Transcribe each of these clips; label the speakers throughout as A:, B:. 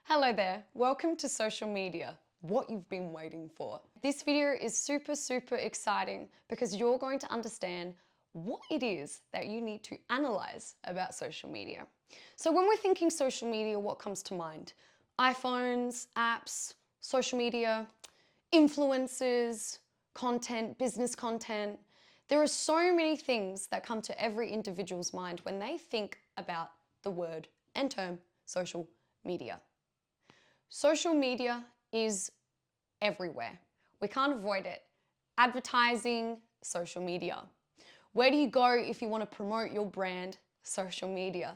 A: Hello there, welcome to social media, what you've been waiting for. This video is super exciting because you're going to understand what it is that you need to analyze about social media. So when we're thinking social media, what comes to mind? iPhones, apps, social media, influencers, content, business content. There are so many things that come to every individual's mind when they think about the word and term social media. Social media is everywhere. We can't avoid it. Advertising, social media. Where do you go if you want to promote your brand? Social media.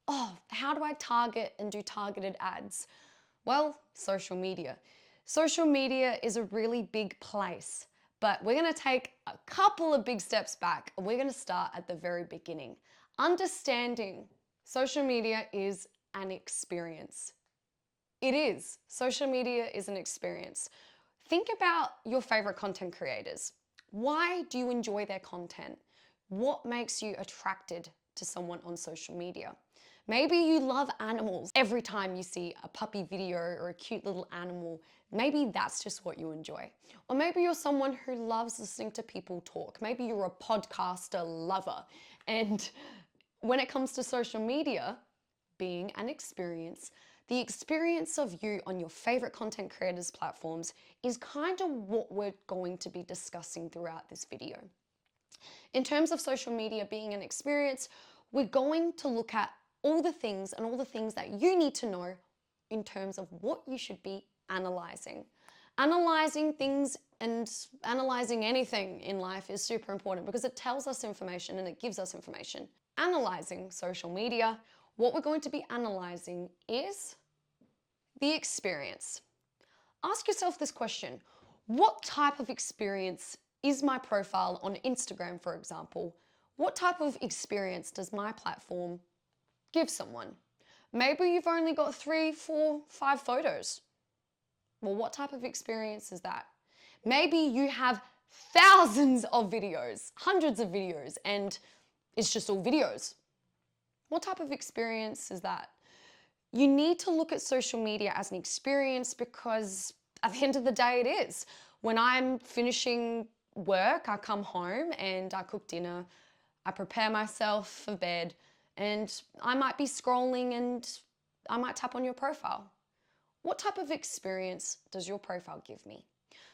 A: Oh, how do I target and do targeted ads? Well, social media. Social media is a really big place, but we're going to take a couple of big steps back and we're going to start at the very beginning. Understanding social media is an experience. It is. Social media is an experience. Think about your favorite content creators. Why do you enjoy their content? What makes you attracted to someone on social media? Maybe you love animals. Every time you see a puppy video or a cute little animal, maybe that's just what you enjoy. Or maybe you're someone who loves listening to people talk. Maybe you're a podcaster lover. And when it comes to social media, being an experience, the experience of you on your favorite content creators platforms is kind of what we're going to be discussing throughout this video. In terms of social media being an experience, we're going to look at all the things that you need to know in terms of what you should be analyzing. Analyzing things and analyzing anything in life is super important because it tells us information and it gives us information. Analyzing social media, what we're going to be analyzing is the experience. Ask yourself this question: what type of experience is my profile on Instagram, for example? What type of experience does my platform give someone? Maybe you've only got 3, 4, 5 photos. Well, what type of experience is that? Maybe you have thousands of videos, hundreds of videos, and it's just all videos. What type of experience is that? You need to look at social media as an experience because at the end of the day it is. When I'm finishing work, I come home and I cook dinner, I prepare myself for bed, and I might be scrolling and I might tap on your profile. What type of experience does your profile give me?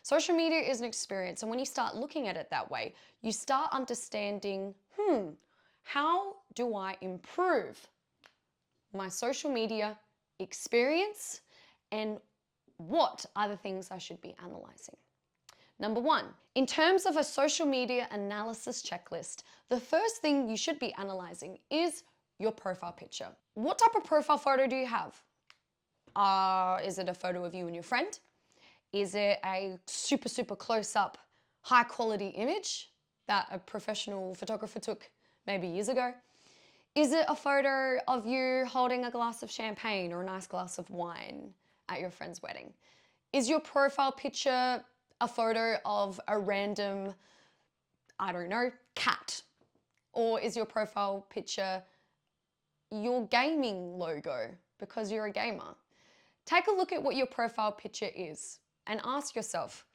A: Social media is an experience, and when you start looking at it that way, you start understanding, how do I improve my social media experience, and what are the things I should be analyzing? Number 1, in terms of a social media analysis checklist, the first thing you should be analyzing is your profile picture. What type of profile photo do you have? Is it a photo of you and your friend? Is it a super close-up, high-quality image that a professional photographer took maybe years ago? Is it a photo of you holding a glass of champagne or a nice glass of wine at your friend's wedding? Is your profile picture a photo of a random, I don't know, cat? Or is your profile picture your gaming logo because you're a gamer? Take a look at what your profile picture is and ask yourself,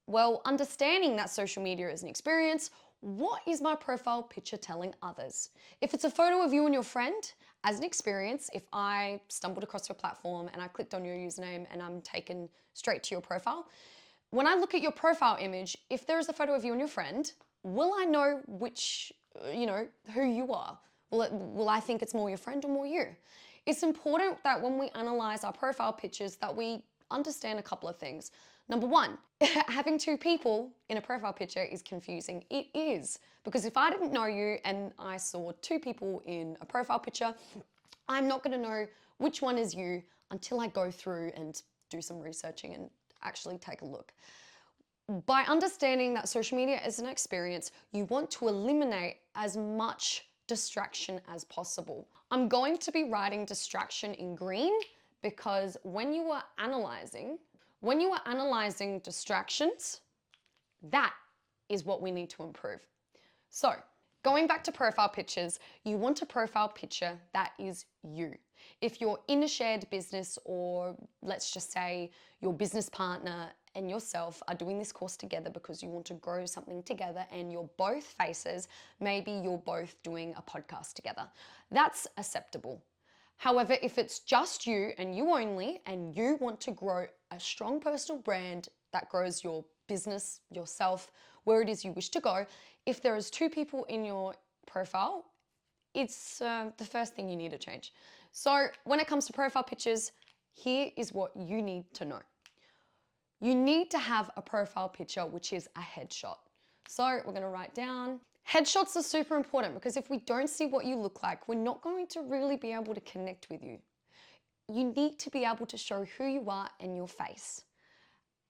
A: well, understanding that social media is an experience, what is my profile picture telling others? If it's a photo of you and your friend, as an experience, if I stumbled across your platform and I clicked on your username and I'm taken straight to your profile, when I look at your profile image, if there is a photo of you and your friend, will I know which, who you are? Will I think it's more your friend or more you? It's important that when we analyze our profile pictures that we understand a couple of things. Number 1, having 2 people in a profile picture is confusing. It is, because if I didn't know you and I saw 2 people in a profile picture, I'm not going to know which one is you until I go through and do some researching and actually take a look. By understanding that social media is an experience, you want to eliminate as much distraction as possible. I'm going to be writing distraction in green because when you are analyzing distractions, that is what we need to improve. So Going back to profile pictures, you want a profile picture that is you. If you're in a shared business, or let's just say your business partner and yourself are doing this course together because you want to grow something together and you're both faces, maybe you're both doing a podcast together, that's acceptable. However, if it's just you and you only, and you want to grow a strong personal brand that grows your business, yourself, where it is you wish to go, if there is two people in your profile, it's the first thing you need to change. So when it comes to profile pictures, here is what you need to know. You need to have a profile picture which is a headshot. So we're going to write down, headshots are super important because if we don't see what you look like, we're not going to really be able to connect with you. You need to be able to show who you are and your face.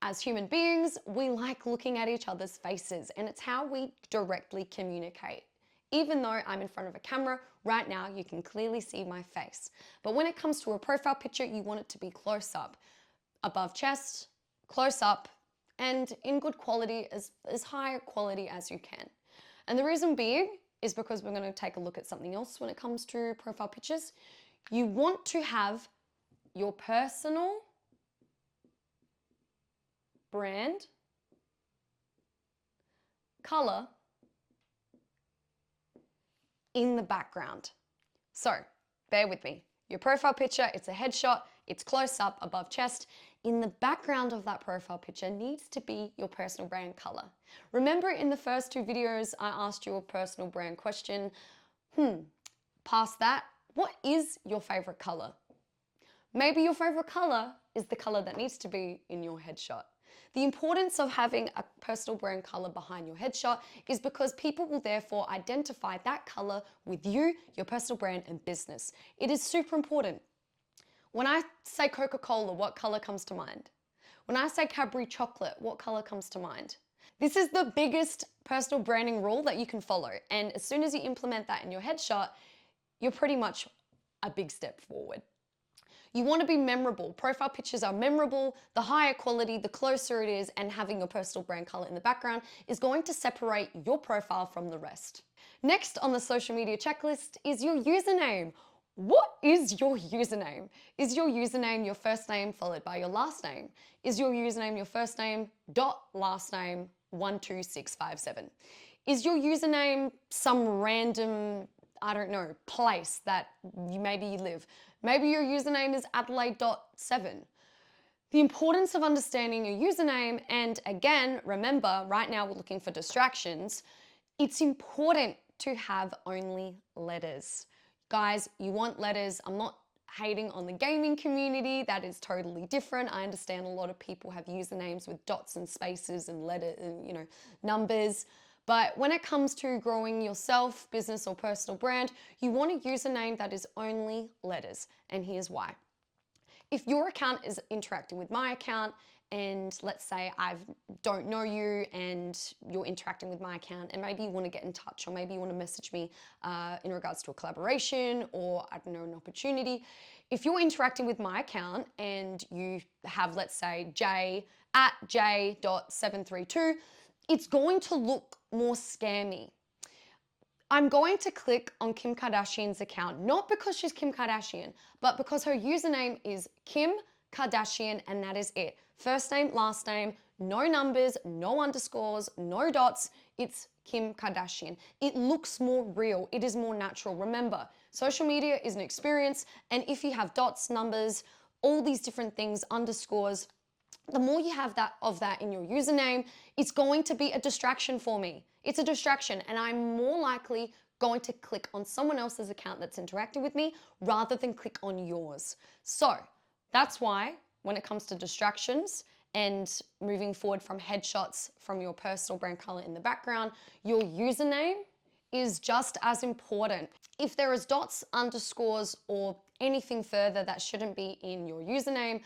A: As human beings, we like looking at each other's faces, and it's how we directly communicate. Even though I'm in front of a camera, right now you can clearly see my face. But when it comes to a profile picture, you want it to be close up, above chest, close up, and in good quality, as high quality as you can. And the reason being is because we're going to take a look at something else when it comes to profile pictures. You want to have your personal brand color in the background. So bear with me. Your profile picture, it's a headshot, it's close up above chest. In the background of that profile picture needs to be your personal brand color. Remember in the first two videos, I asked you a personal brand question. Past that, what is your favorite color? Maybe your favorite color is the color that needs to be in your headshot. The importance of having a personal brand color behind your headshot is because people will therefore identify that color with you, your personal brand, and business. It is super important. When I say Coca-Cola, what color comes to mind? When I say Cadbury chocolate, what color comes to mind? This is the biggest personal branding rule that you can follow. And as soon as you implement that in your headshot, you're pretty much a big step forward. You want to be memorable. Profile pictures are memorable. The higher quality, the closer it is, and having your personal brand color in the background is going to separate your profile from the rest. Next on the social media checklist is your username. What is your username? Is your username your first name followed by your last name? Is your username your first name dot last name 12657? Is your username some random, I don't know, place that maybe you live? Maybe your username is Adelaide.7. The importance of understanding your username, and again, remember, right now we're looking for distractions. It's important to have only letters. Guys, you want letters. I'm not hating on the gaming community. That is totally different. I understand a lot of people have usernames with dots and spaces and letters and, numbers. But when it comes to growing yourself, business or personal brand, you want a username that is only letters. And here's why. If your account is interacting with my account, and let's say I don't know you and you're interacting with my account, and maybe you want to get in touch, or maybe you want to message me in regards to a collaboration, or I don't know, an opportunity. If you're interacting with my account and you have, let's say, j@j.732, it's going to look more scammy. I'm going to click on Kim Kardashian's account, not because she's Kim Kardashian, but because her username is Kim Kardashian, and that is it. First name, last name, no numbers, no underscores, no dots. It's Kim Kardashian. It looks more real. It is more natural. Remember, social media is an experience, and if you have dots, numbers, all these different things, underscores, the more you have of that in your username, it's going to be a distraction for me. It's a distraction, and I'm more likely going to click on someone else's account that's interacting with me rather than click on yours. So that's why when it comes to distractions and moving forward from headshots from your personal brand color in the background, your username is just as important. If there is dots, underscores, or anything further that shouldn't be in your username,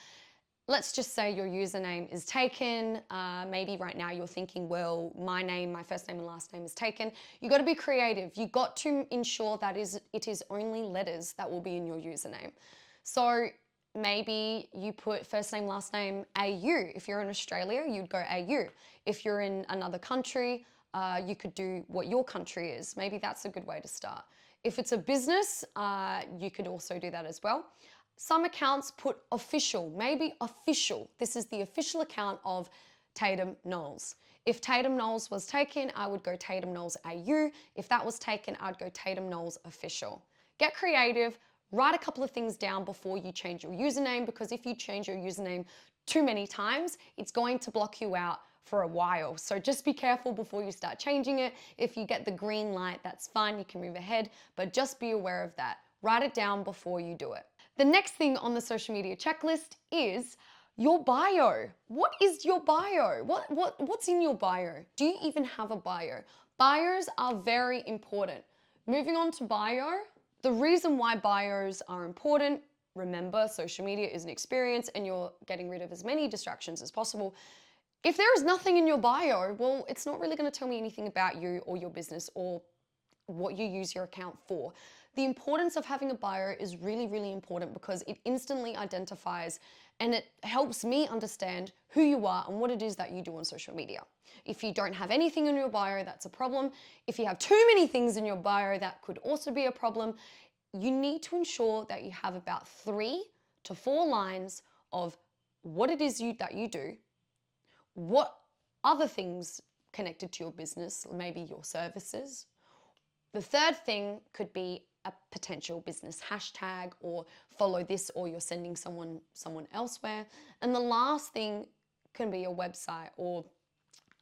A: let's just say your username is taken. Maybe right now you're thinking, well, my name, my first name and last name is taken. You got to be creative. You got to ensure that it is only letters that will be in your username. So maybe you put first name, last name, AU. If you're in Australia, you'd go AU. If you're in another country, You could do what your country is. Maybe that's a good way to start. If it's a business, you could also do that as well. Some accounts put official, maybe official. This is the official account of Tatum Knowles. If Tatum Knowles was taken, I would go Tatum Knowles AU. If that was taken, I'd go Tatum Knowles official. Get creative, write a couple of things down before you change your username, because if you change your username too many times, it's going to block you out for a while. So just be careful before you start changing it. If you get the green light, that's fine, you can move ahead, but just be aware of that. Write it down before you do it. The next thing on the social media checklist is your bio. What is your bio? What's in your bio? Do you even have a bio? Bios are very important. Moving on to bio, the reason why bios are important, remember, social media is an experience and you're getting rid of as many distractions as possible. If there is nothing in your bio, well, it's not really going to tell me anything about you or your business or what you use your account for. The importance of having a bio is really, really important because it instantly identifies and it helps me understand who you are and what it is that you do on social media. If you don't have anything in your bio, that's a problem. If you have too many things in your bio, that could also be a problem. You need to ensure that you have about 3 to 4 lines of what it is that you do, what other things connected to your business, maybe your services. The third thing could be a potential business hashtag or follow this or you're sending someone elsewhere. And the last thing can be a website or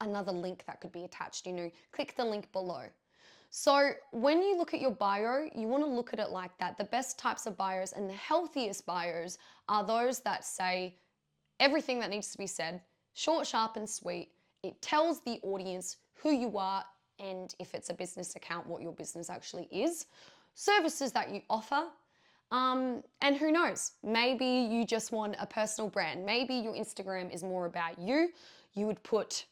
A: another link that could be attached. Click the link below. So when you look at your bio, you want to look at it like that. The best types of bios and the healthiest bios are those that say everything that needs to be said, short, sharp, and sweet. It tells the audience who you are and if it's a business account, what your business actually is, services that you offer, and who knows, maybe you just want a personal brand. Maybe your Instagram is more about you. You would put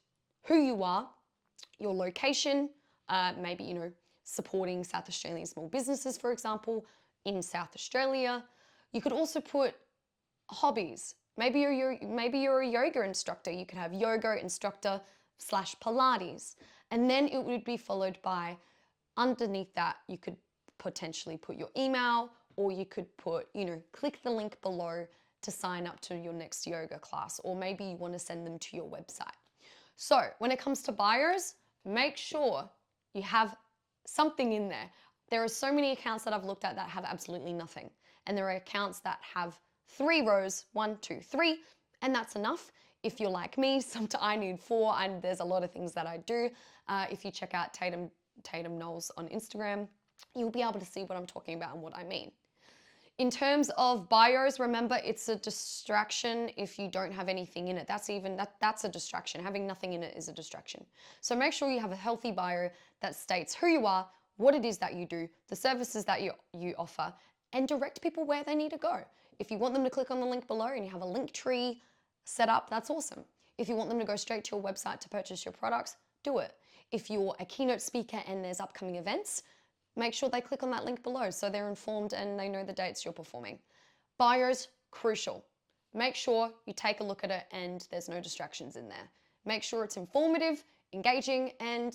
A: who you are, your location, maybe, supporting South Australian small businesses, for example, in South Australia. You could also put hobbies. Maybe you're a yoga instructor. You could have yoga instructor / Pilates. And then it would be followed by, underneath that, you could potentially put your email, or you could put, click the link below to sign up to your next yoga class, or maybe you want to send them to your website. So when it comes to bios, make sure you have something in there. There are so many accounts that I've looked at that have absolutely nothing. And there are accounts that have 3 rows, 1, 2, 3, and that's enough. If you're like me, sometimes I need 4, and there's a lot of things that I do. If you check out Tatum Knowles on Instagram, you'll be able to see what I'm talking about and what I mean. In terms of bios, remember, it's a distraction if you don't have anything in it. That's a distraction. Having nothing in it is a distraction. So make sure you have a healthy bio that states who you are, what it is that you do, the services that you offer, and direct people where they need to go. If you want them to click on the link below and you have a link tree set up, that's awesome. If you want them to go straight to your website to purchase your products, do it. If you're a keynote speaker and there's upcoming events, make sure they click on that link below so they're informed and they know the dates you're performing. Bios, crucial. Make sure you take a look at it and there's no distractions in there. Make sure it's informative, engaging, and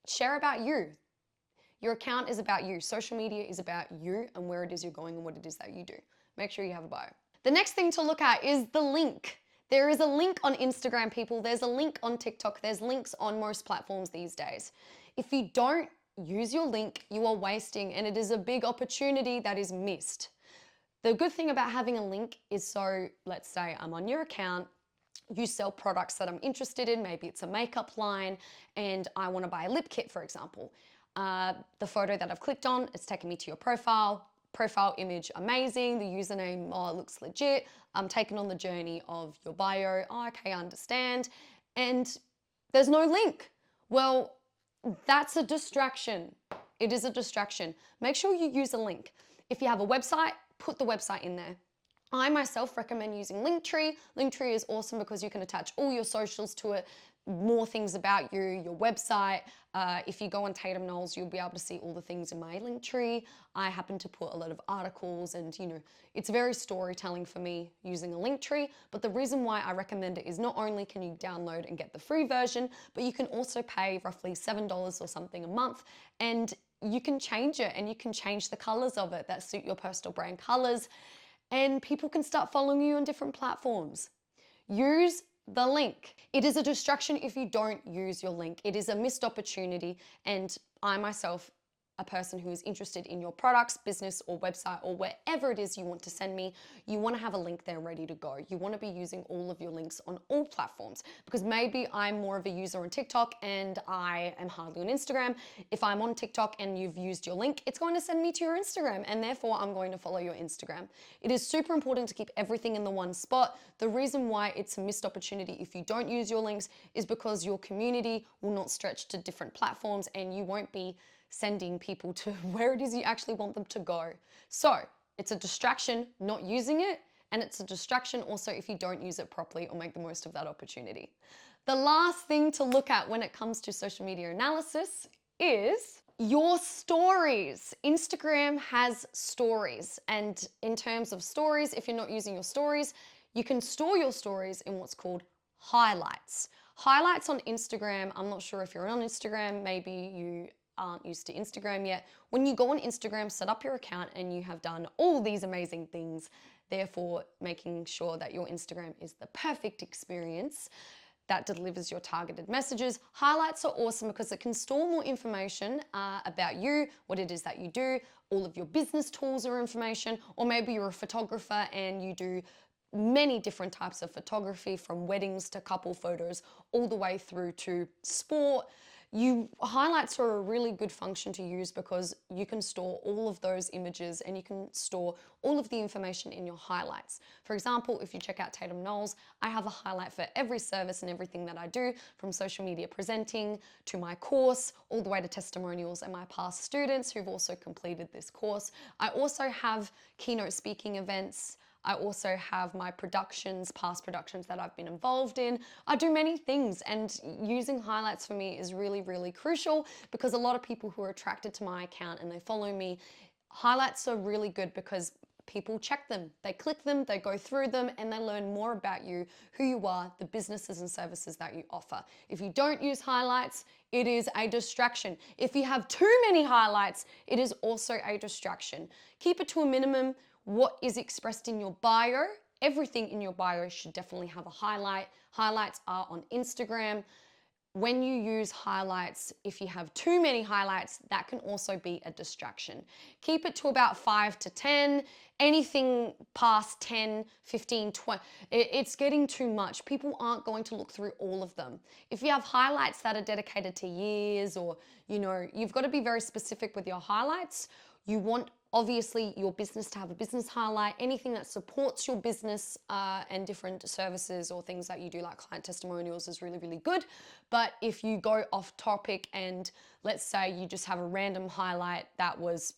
A: share about you. Your account is about you. Social media is about you and where it is you're going and what it is that you do. Make sure you have a bio. The next thing to look at is the link. There is a link on Instagram, people. There's a link on TikTok. There's links on most platforms these days. If you don't use your link, you are wasting, and it is a big opportunity that is missed. The good thing about having a link is, so let's say I'm on your account, you sell products that I'm interested in, maybe it's a makeup line, and I want to buy a lip kit, for example. The photo that I've clicked on, it's taken me to your profile image, amazing. The username, oh, it looks legit. I'm taken on the journey of your bio. Oh, okay, I understand. And there's no link. Well, that's a distraction. It is a distraction. Make sure you use a link. If you have a website, put the website in there. I myself recommend using Linktree. Linktree is awesome because you can attach all your socials to it, more things about you, your website. If you go on Tatum Knowles, you'll be able to see all the things in my Linktree. I happen to put a lot of articles and, it's very storytelling for me using a Linktree. But the reason why I recommend it is not only can you download and get the free version, but you can also pay roughly $7 or something a month, and you can change it and you can change the colors of it that suit your personal brand colors, and people can start following you on different platforms. Use the link. It is a distraction if you don't use your link. It is a missed opportunity, and I myself, a person who is interested in your products, business, or website, or wherever it is you want to send me, you want to have a link there ready to go. You want to be using all of your links on all platforms, because maybe I'm more of a user on TikTok and I am hardly on Instagram. If I'm on TikTok and you've used your link, it's going to send me to your Instagram, and therefore I'm going to follow your Instagram. It is super important to keep everything in the one spot. The reason why it's a missed opportunity if you don't use your links is because your community will not stretch to different platforms, and you won't be sending people to where it is you actually want them to go. So it's a distraction not using it, and it's a distraction also if you don't use it properly or make the most of that opportunity. The last thing to look at when it comes to social media analysis is your stories. Instagram has stories, and in terms of stories, if you're not using your stories, you can store your stories in what's called highlights. Highlights on Instagram, I'm not sure if you're on Instagram, maybe you aren't used to Instagram yet. When you go on Instagram, set up your account, and you have done all these amazing things, therefore making sure that your Instagram is the perfect experience that delivers your targeted messages. Highlights are awesome because it can store more information about you, what it is that you do, all of your business tools or information, or maybe you're a photographer and you do many different types of photography, from weddings to couple photos, all the way through to sport. Highlights are a really good function to use because you can store all of those images and you can store all of the information in your highlights. For example, if you check out Tatum Knowles, I have a highlight for every service and everything that I do, from social media presenting to my course, all the way to testimonials and my past students who've also completed this course. I also have keynote speaking events. I also have my productions, past productions that I've been involved in. I do many things, and using highlights for me is really, really crucial because a lot of people who are attracted to my account and they follow me, highlights are really good because people check them, they click them, they go through them, and they learn more about you, who you are, the businesses and services that you offer. If you don't use highlights, it is a distraction. If you have too many highlights, it is also a distraction. Keep it to a minimum. What is expressed in your bio, everything in your bio should definitely have a highlight. Highlights are on Instagram. When you use highlights, if you have too many highlights, that can also be a distraction. Keep it to about 5 to 10. Anything past 10, 15, 20, it's getting too much. People aren't going to look through all of them. If you have highlights that are dedicated to years, or, you've got to be very specific with your highlights. You want, obviously, your business to have a business highlight. Anything that supports your business and different services or things that you do, like client testimonials, is really, really good. But if you go off topic and let's say you just have a random highlight that was,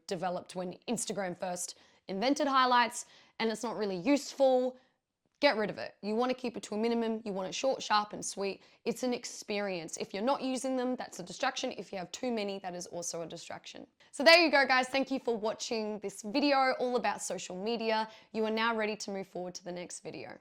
A: developed when Instagram first invented highlights and it's not really useful, get rid of it. You want to keep it to a minimum. You want it short, sharp, and sweet. It's an experience. If you're not using them, that's a distraction. If you have too many, that is also a distraction. So there you go, guys. Thank you for watching this video all about social media. You are now ready to move forward to the next video.